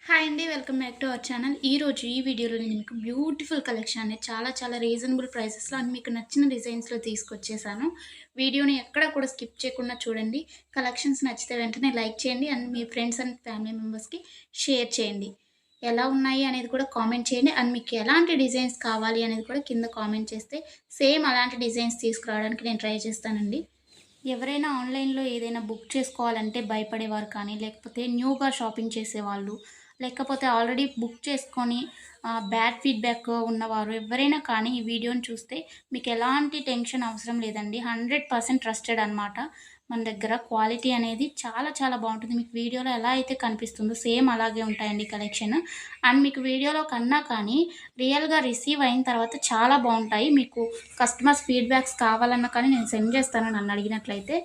Hi అండి. Welcome back to our channel. ఈరోజు ఈ వీడియోలో నేను మీకు బ్యూటిఫుల్ కలెక్షన్ అనేది చాలా రీజనబుల్ ప్రైసెస్‌లో అండ్ మీకు నచ్చిన డిజైన్స్‌లో తీసుకొచ్చేసాను. వీడియోని ఎక్కడ కూడా స్కిప్ చేయకుండా చూడండి. కలెక్షన్స్ నచ్చితే వెంటనే లైక్ చేయండి and me friends and family మెంబర్స్‌కి షేర్ చేయండి. ఎలా ఉన్నాయి అనేది కూడా కామెంట్ చేయండి. అండ్ మీకు ఎలాంటి డిజైన్స్ కావాలి అనేది కూడా కింద కామెంట్ చేస్తే సేమ్ అలాంటి డిజైన్స్ తీసుకురావడానికి నేను ట్రై చేస్తానండి. ఎవరైనా ఆన్‌లైన్‌లో ఏదైనా బుక్ చేసుకోవాలంటే భయపడేవారు కానీ, లేకపోతే న్యూగా షాపింగ్ చేసేవాళ్ళు, లేకపోతే ఆల్రెడీ బుక్ చేసుకొని బ్యాడ్ ఫీడ్‌బ్యాక్ ఉన్నవారు ఎవరైనా కానీ ఈ వీడియోని చూస్తే మీకు ఎలాంటి టెన్షన్ అవసరం లేదండి. 100% ట్రస్టెడ్ అనమాట. మన దగ్గర క్వాలిటీ అనేది చాలా బావుంటుంది. మీకు వీడియోలో ఎలా అయితే కనిపిస్తుందో సేమ్ అలాగే ఉంటాయండి కలెక్షన్. అండ్ మీకు వీడియోలో కన్నా కానీ రియల్‌గా రిసీవ్ అయిన తర్వాత చాలా బావుంటాయి. మీకు కస్టమర్స్ ఫీడ్‌బ్యాక్స్ కావాలన్నా కానీ నేను సెండ్ చేస్తాను నన్నడిగినట్లయితే.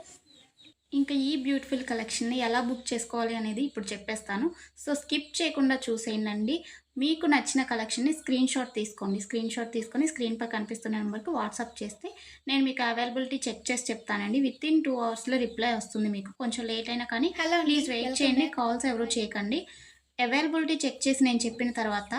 ఇంకా ఈ బ్యూటిఫుల్ కలెక్షన్‌ని ఎలా బుక్ చేసుకోవాలి అనేది ఇప్పుడు చెప్పేస్తాను. సో, స్కిప్ చేయకుండా చూసేయండండి. మీకు నచ్చిన కలెక్షన్‌ని స్క్రీన్‌షాట్ తీసుకోండి. స్క్రీన్‌షాట్ తీసుకొని స్క్రీన్‌పై కనిపిస్తున్న నంబర్‌కి వాట్సాప్ చేస్తే నేను మీకు అవైలబిలిటీ చెక్ చేసి చెప్తానండి. వితిన్ 2 అవర్స్‌లో రిప్లై వస్తుంది మీకు. కొంచెం లేట్ అయినా కానీ హలో అండి. ప్లీజ్ వెయిట్ వెల్కమ్ చేయండి. బ్యాక్. కాల్స్ ఎవరు చేయకండి. అవైలబిలిటీ చెక్ చేసి నేను చెప్పిన తర్వాత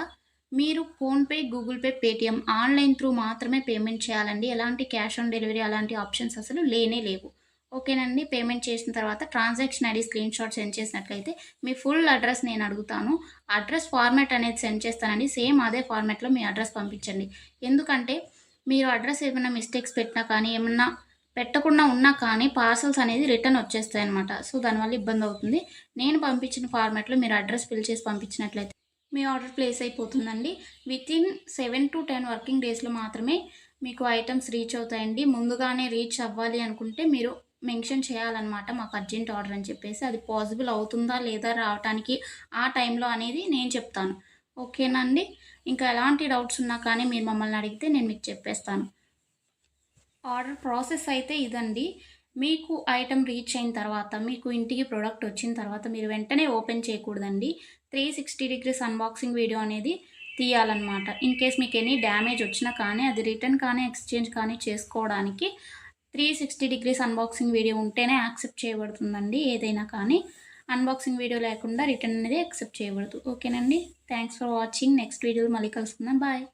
మీరు PhonePe, Google pay, Paytm online through మాత్రమే పేమెంట్ చేయాలండి. ఎలాంటి క్యాష్ ఆన్ డెలివరీ అలాంటి ఆప్షన్స్ అసలు లేనే లేవు. ఓకేనండి. పేమెంట్ చేసిన తర్వాత ట్రాన్సాక్షన్ ఐడీ స్క్రీన్‌షాట్ సెండ్ చేసినట్లయితే మీ ఫుల్ అడ్రెస్ నేను అడుగుతాను. అడ్రెస్ ఫార్మాట్ అనేది సెండ్ చేస్తానండి. సేమ్ అదే ఫార్మాట్‌లో మీ అడ్రెస్ పంపించండి. ఎందుకంటే మీరు అడ్రెస్ ఏమైనా మిస్టేక్స్ పెట్టినా కానీ, ఏమన్నా పెట్టకుండా ఉన్నా కానీ పార్సెల్స్ అనేది రిటర్న్ వచ్చేస్తాయన్నమాట. సో, దానివల్ల ఇబ్బందవుతుంది. నేను పంపించిన ఫార్మాట్‌లో మీరు అడ్రెస్ ఫిల్ చేసి పంపించినట్లయితే మీ ఆర్డర్ ప్లేస్ అయిపోతుందండి. వితిన్ 7-10 వర్కింగ్ డేస్‌లో మాత్రమే మీకు ఐటెమ్స్ రీచ్ అవుతాయండి. ముందుగానే రీచ్ అవ్వాలి అనుకుంటే మీరు మెన్షన్ చేయాలన్నమాట. మాకు అర్జెంట్ ఆర్డర్ అని చెప్పేసి. అది పాసిబుల్ అవుతుందా లేదా రావటానికి ఆ టైంలో అనేది నేను చెప్తాను. ఓకేనా అండి? ఇంకా ఎలాంటి డౌట్స్ ఉన్నా కానీ మీరు మమ్మల్ని అడిగితే నేను మీకు చెప్పేస్తాను. ఆర్డర్ ప్రాసెస్ అయితే ఇదండి. మీకు ఐటెమ్ రీచ్ అయిన తర్వాత, మీకు ఇంటికి ప్రొడక్ట్ వచ్చిన తర్వాత మీరు వెంటనే ఓపెన్ చేయకూడదండి. 360 డిగ్రీస్ అన్బాక్సింగ్ వీడియో అనేది తీయాలన్నమాట. ఇన్‌కేస్ మీకు ఎనీ డ్యామేజ్ వచ్చినా కానీ, అది రిటర్న్ కానీ, ఎక్స్‌చేంజ్ కానీ చేసుకోవడానికి 360 డిగ్రీస్ అన్బాక్సింగ్ వీడియో ఉంటేనే యాక్సెప్ట్ చేయబడుతుందండి ఏదైనా కానీ. అన్బాక్సింగ్ వీడియో లేకుండా రిటర్న్ అనేది యాక్సెప్ట్ చేయబడదు. ఓకేనండి. Thanks for watching. నెక్స్ట్ వీడియోలో మళ్ళీ కలుసుకుందాం. బాయ్.